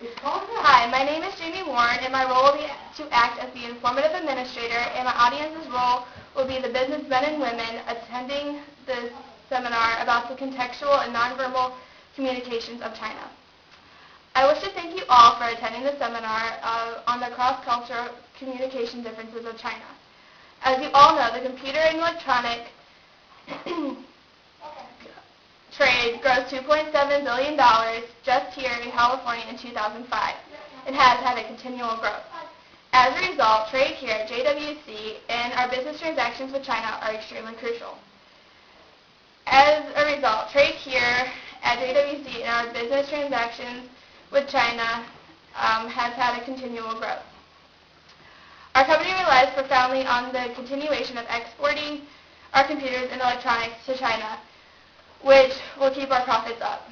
Hi, my name is Jamie Warren, and my role will be to act as the informative administrator, and my audience's role will be the businessmen and women attending this seminar about the contextual and nonverbal communications of China. I wish to thank you all for attending the seminar on the cross-cultural communication differences of China. As you all know, the computer and electronic trade grossed $2.7 billion just here in California in 2005 and has had a continual growth. As a result, trade here at JWC and our business transactions with China are extremely crucial. As a result, trade here at JWC and our business transactions with China has had a continual growth. Our company relies profoundly on the continuation of exporting our computers and electronics to China, which will keep our profits up.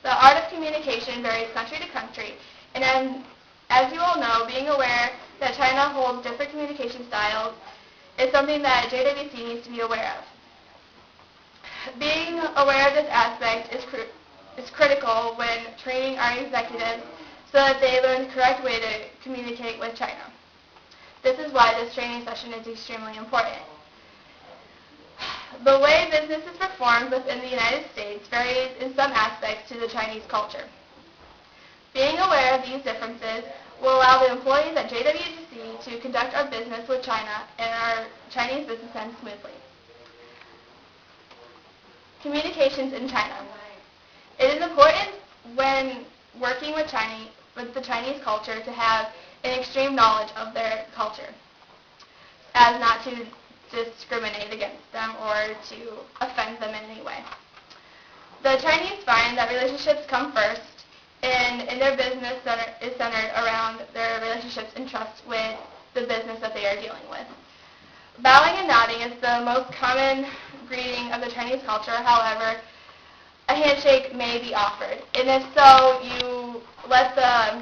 The art of communication varies country to country, and as you all know, being aware that China holds different communication styles is something that JWC needs to be aware of. Being aware of this aspect is critical when training our executives so that they learn the correct way to communicate with China. This is why this training session is extremely important. The way business is performed within the United States varies in some aspects to the Chinese culture. Being aware of these differences will allow the employees at JWC to conduct our business with China and our Chinese businessmen smoothly. Communications in China. It is important when working with the Chinese culture to have an extreme knowledge of their culture, as not to discriminate against them or to offend them in any way. The Chinese find that relationships come first, and their business is centered around their relationships and trust with the business that they are dealing with. Bowing and nodding is the most common greeting of the Chinese culture. However, a handshake may be offered, and if so, you let the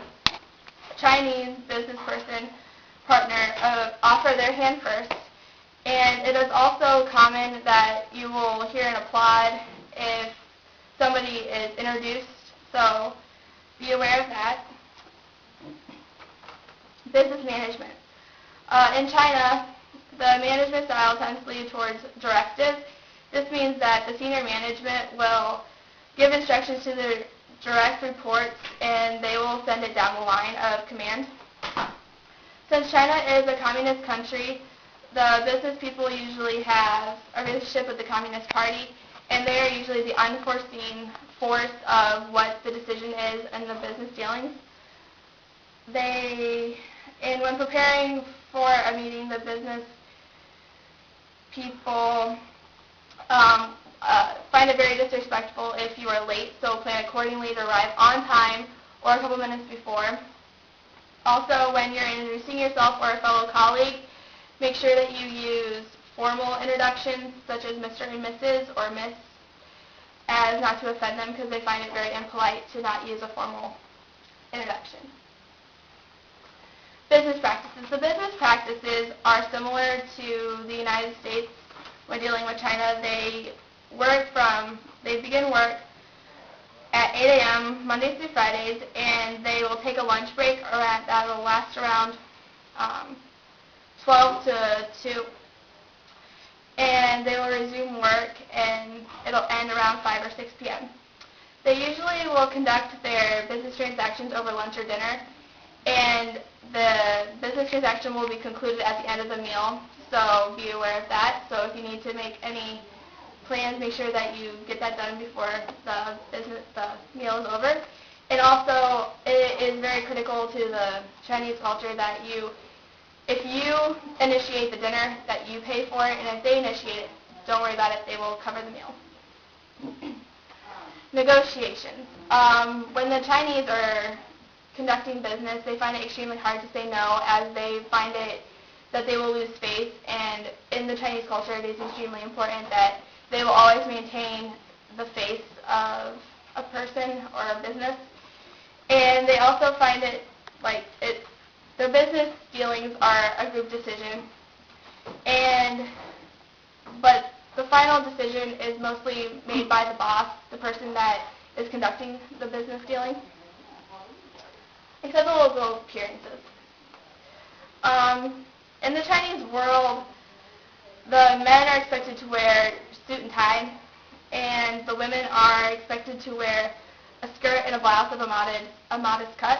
Chinese business partner offer their hand first. And it is also common that you will hear an applaud if somebody is introduced, so be aware of that. Business management. In China, the management style tends to lead towards directive. This means that the senior management will give instructions to their direct reports, and they will send it down the line of command. Since China is a communist country, the business people usually have a relationship with the Communist Party, and they are usually the unforeseen force of what the decision is in the business dealings. And when preparing for a meeting, the business people find it very disrespectful if you are late, so plan accordingly to arrive on time or a couple minutes before. Also, when you're introducing yourself or a fellow colleague, make sure that you use formal introductions such as Mr. and Mrs. or Miss, as not to offend them because they find it very impolite to not use a formal introduction. Business practices. The business practices are similar to the United States when dealing with China. They begin work at 8 a.m. Mondays through Fridays, and they will take a lunch break that will last around 12 to 2, and they will resume work, and it'll end around 5 or 6 p.m. They usually will conduct their business transactions over lunch or dinner, and the business transaction will be concluded at the end of the meal, so be aware of that. So if you need to make any plans, make sure that you get that done before the meal is over. And also, it is very critical to the Chinese culture that if you initiate the dinner, that you pay for it, and if they initiate it, don't worry about it, they will cover the meal. Negotiations. When the Chinese are conducting business, they find it extremely hard to say no, as they find it that they will lose face, and in the Chinese culture it is extremely important that they will always maintain the face of a person or a business. And they also find it their business dealings are a group decision, but the final decision is mostly made by the boss, the person that is conducting the business dealing. acceptable appearances. In the Chinese world, the men are expected to wear suit and tie, and the women are expected to wear a skirt and a blouse of a modest cut.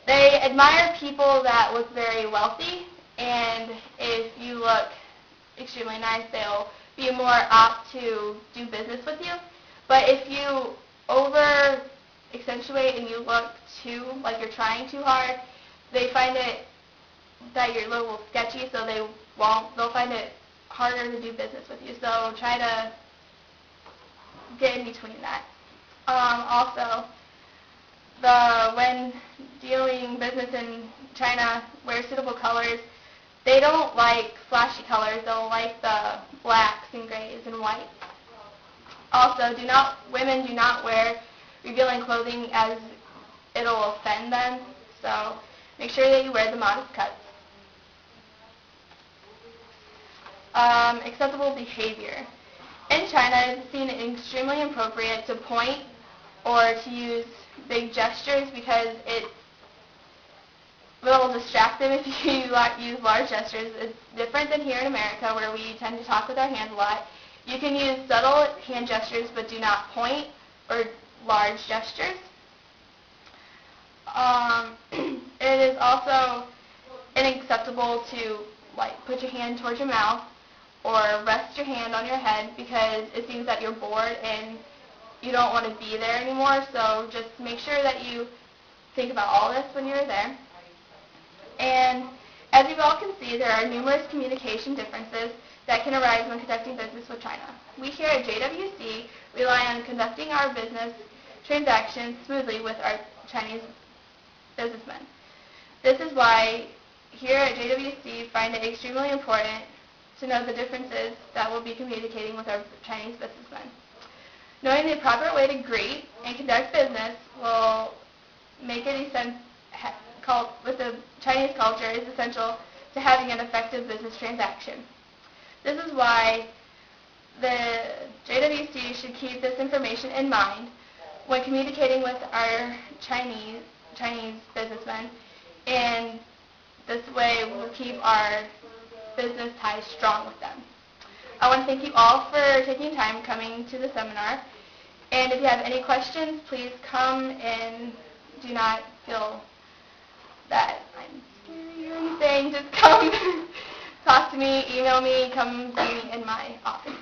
They admire people that look very wealthy, and if you look extremely nice, they'll be more apt to do business with you. But if you over accentuate and you look too like you're trying too hard, they find it that you're a little sketchy, so they'll find it harder to do business with you. So try to get in between that. Also, when dealing business in China, wear suitable colors. They don't like flashy colors. They'll like the blacks and grays and whites. Also, women do not wear revealing clothing as it'll offend them. So make sure that you wear the modest cuts. Acceptable behavior. In China, it's seen extremely inappropriate to point or to use big gestures because it will distract them if you use large gestures. It's different than here in America, where we tend to talk with our hands a lot. You can use subtle hand gestures, but do not point or large gestures. It is also unacceptable to put your hand towards your mouth or rest your hand on your head, because it seems that you're bored and you don't want to be there anymore. So just make sure that you think about all this when you're there. And as you all can see, there are numerous communication differences that can arise when conducting business with China. We here at JWC rely on conducting our business transactions smoothly with our Chinese businessmen. This is why here at JWC find it extremely important to know the differences that we'll be communicating with our Chinese businessmen. Knowing the proper way to greet and conduct business will make it with the Chinese culture is essential to having an effective business transaction. This is why the JWC should keep this information in mind when communicating with our Chinese businessmen, and this way we'll keep our business ties strong with them. I want to thank you all for taking time coming to the seminar, and if you have any questions, please come, and do not feel that I'm scary or anything. Just come talk to me, email me, come see me in my office.